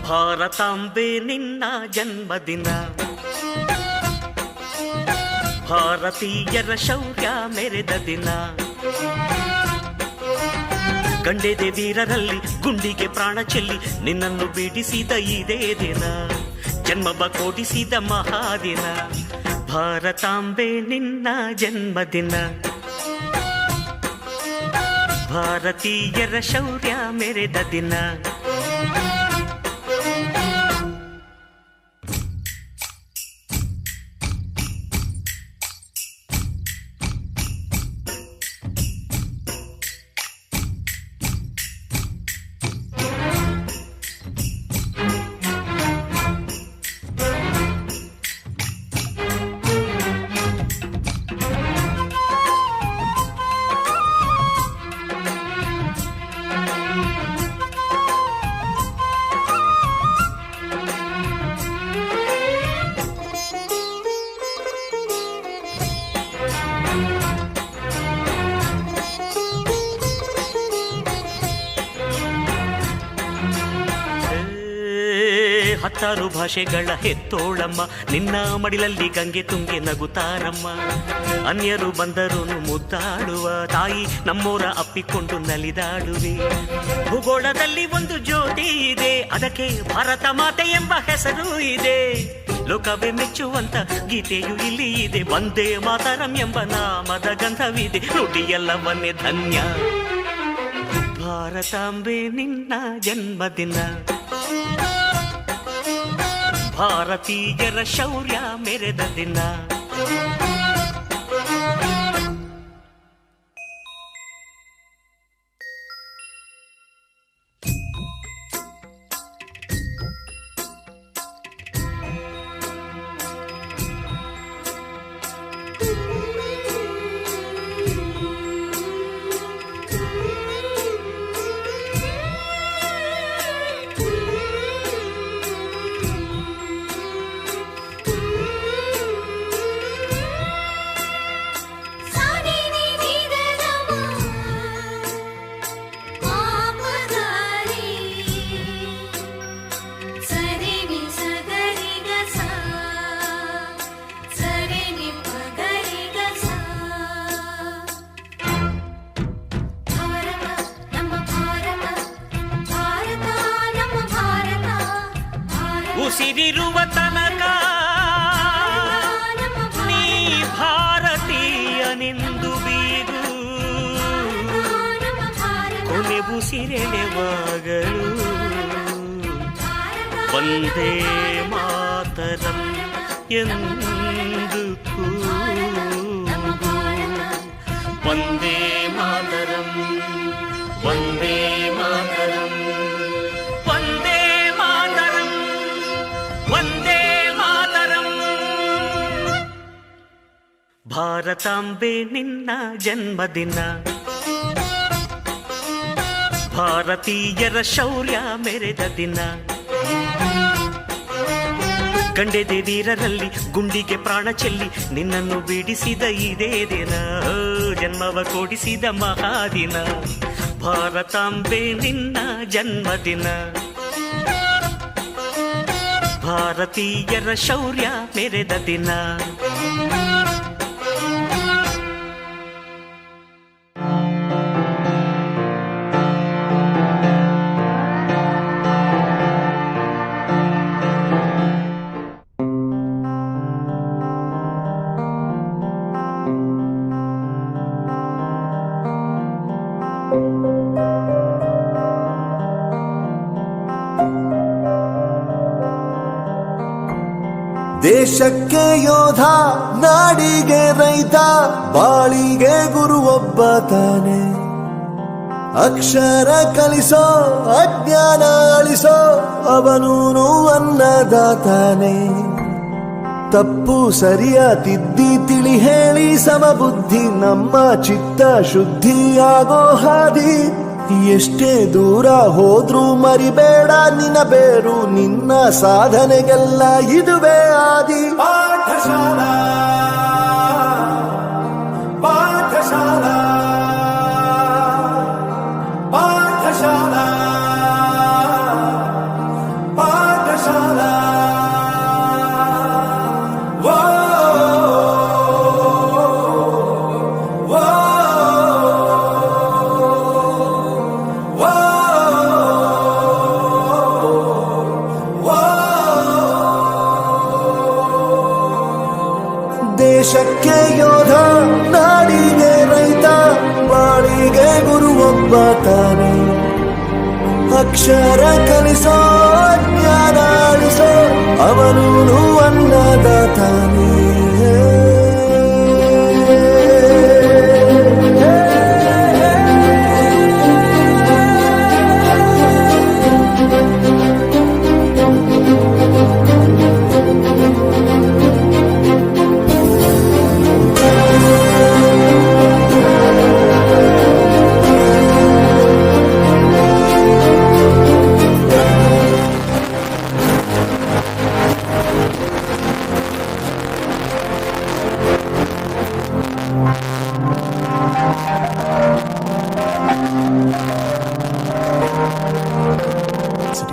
ಭಾರತಾಂಬೆ ನಿನ್ನ ಜನ್ಮದಿನ, ಭಾರತೀಯರ ಶೌರ್ಯ ಮೆರೆದ ದಿನ. ಗಂಡೆದೆ ವೀರರಲ್ಲಿ ಗುಂಡಿಗೆ ಪ್ರಾಣ ಚೆಲ್ಲಿ ನಿನ್ನನ್ನು ಬಿಡಿಸಿದ ಇದೇ ದಿನ, ಜನ್ಮವ ಕೊಡಿಸಿದ ಮಹಾದಿನ. ಭಾರತಾಂಬೆ ನಿನ್ನ ಜನ್ಮದಿನ, ಭಾರತೀಯರ ಶೌರ್ಯ ಮೆರೆದ ದಿನ. ಹತ್ತಾರು ಭಾಷೆಗಳ ಹೆತ್ತೋಳಮ್ಮ, ನಿನ್ನ ಮಡಿಲಲ್ಲಿ ಗಂಗೆ ತುಂಗೆ ನಗುತ್ತಾರಮ್ಮ. ಅನ್ಯರು ಬಂದರು ಮುದ್ದಾಡುವ ತಾಯಿ, ನಮ್ಮೋರ ಅಪ್ಪಿಕೊಂಡು ನಲಿದಾಡುವೆ. ಭೂಗೋಳದಲ್ಲಿ ಒಂದು ಜ್ಯೋತಿ ಇದೆ, ಅದಕ್ಕೆ ಭಾರತ ಮಾತೆ ಎಂಬ ಹೆಸರು ಇದೆ. ಲೋಕವೇ ಮೆಚ್ಚುವಂತ ಗೀತೆಯು ಇಲ್ಲಿ ಇದೆ, ವಂದೇ ಮಾತರಂ ಎಂಬ ನಾಮದ ಗಂಧವಿದೆ. ನುಡಿಯೆಲ್ಲವನ್ನೇ ಧನ್ಯ. ಭಾರತಾಂಬೆ ನಿನ್ನ ಜನ್ಮದಿನ, ಭಾರತೀಯರ ಶೌರ್ಯ ಮೆರೆದ ದಿನ. ಉಸಿರಿರುವ ತನಕ ನೀ ಭಾರತೀಯನೆಂದು ಬೀಗು, ಕೊನೆ ಉಸಿರೆಳೆವಾಗಲು ವಂದೇ ಮಾತರಂ ಎಂದು ಕೂಗು. ವಂದೇ ಮಾತರಂ, ವಂದೇ ಮಾತರಂ, ವಂದೇ ಮಾತರಂ, ವಂದೇ ಮಾತರಂ. ಭಾರತಾಂಬೆ ನಿನ್ನ ಜನ್ಮದಿನ, ಭಾರತೀಯರ ಶೌರ್ಯ ಮೆರೆದ ದಿನ. ಗಂಡೆದೆ ವೀರರಲ್ಲಿ ಗುಂಡಿಗೆ ಪ್ರಾಣ ಚೆಲ್ಲಿ ನಿನ್ನನ್ನು ಬಿಡಿಸಿದ ಇದೇ ದಿನ, ಜನ್ಮವ ಕೊಡಿಸಿದ ಮಹಾದಿನ. ಭಾರತಾಂಬೆ ನಿನ್ನ ಜನ್ಮದಿನ, ಭಾರತೀಯರ ಶೌರ್ಯ ಮೆರೆದ ದಿನ. ದೇಶಕ್ಕೆ ಯೋಧ, ನಾಡಿಗೆ ರೈತ, ಬಾಳಿಗೆ ಗುರು ಒಬ್ಬ ತಾನೆ. ಅಕ್ಷರ ಕಲಿಸೋ, ಅಜ್ಞಾನ ಅಳಿಸೋ, ಅವನೂನು ಅನ್ನದಾತಾನೆ. ತಪ್ಪು ಸರಿಯ ತಿದ್ದಿ ತಿಳಿ ಹೇಳಿ ಸಮಬುದ್ಧಿ ನಮ್ಮ ಚಿತ್ತ ಶುದ್ಧಿಯಾಗೋ ಹಾದಿ. ಎಷ್ಟೇ ದೂರ ಹೋದ್ರೂ ಮರಿಬೇಡ ನಿನ್ನ ಬೇರು, ನಿನ್ನ ಸಾಧನೆಗೆಲ್ಲ ಇದುವೇ ಆದಿ. ಪಾಠಶಾಲಾ ಪಾಠಶಾಲಾ ಪಾಠಶಾಲಾ ಪಾಠಶಾಲಾ. ದೇಶಕ್ಕೆ ಯೋಧ, ನಾಡಿಗೆ ರೈತ, ಬಾಳಿಗೆ ಗುರು ಒಬ್ಬ ತಾನೆ. ಅಕ್ಷರ ಕಲಿಸೋ, ಜ್ಞಾನ ಅಳಿಸೋ, ಅವನೂನು ಅನ್ನದಾತಾನೆ.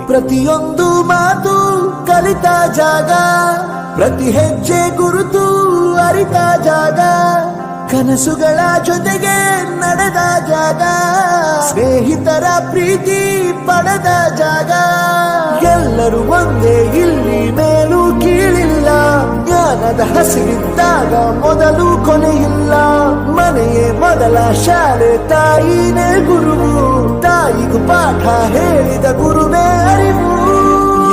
ಪ್ರತಿಯೊಂದು ಮಾತು ಕಲಿತ ಜಾಗ, ಪ್ರತಿ ಹೆಜ್ಜೆ ಗುರುತು ಅರಿತ ಜಾಗ, ಕನಸುಗಳ ಜೊತೆಗೆ ನಡೆದ ಜಾಗ, ಸ್ನೇಹಿತರ ಪ್ರೀತಿ ಪಡೆದ ಜಾಗ. ಎಲ್ಲರೂ ಒಂದೇ, ಇಲ್ಲಿ ಮೇಲೂ ಕೀಳಿಲ್ಲ, ಜ್ಞಾನದ ಹಸಿರಿದ್ದಾಗ ಮೊದಲು ಕೊನೆಯಿಲ್ಲ. ಮನೆಯೇ ಮೊದಲ ಶಾಲೆ, ತಾಯಿನೇ ಗುರುವು, ತಾಯಿಗೂ ಪಾಠ ಹೇಳಿದ ಗುರುವೇ ಅರಿವು.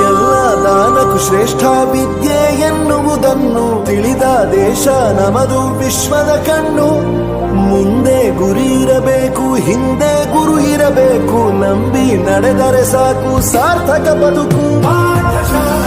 ಎಲ್ಲ ದಾನಕ್ಕೂ ಶ್ರೇಷ್ಠ ವಿದ್ಯೆ ಎನ್ನುವುದನ್ನು ತಿಳಿದ ದೇಶ ನಮದು, ವಿಶ್ವದ ಕಣ್ಣು. ಮುಂದೆ ಗುರಿ ಇರಬೇಕು, ಹಿಂದೆ ಗುರು ಇರಬೇಕು, ನಂಬಿ ನಡೆದರೆ ಸಾಕು ಸಾರ್ಥಕ ಬದುಕು. ಪಾಠಶಾಲಾ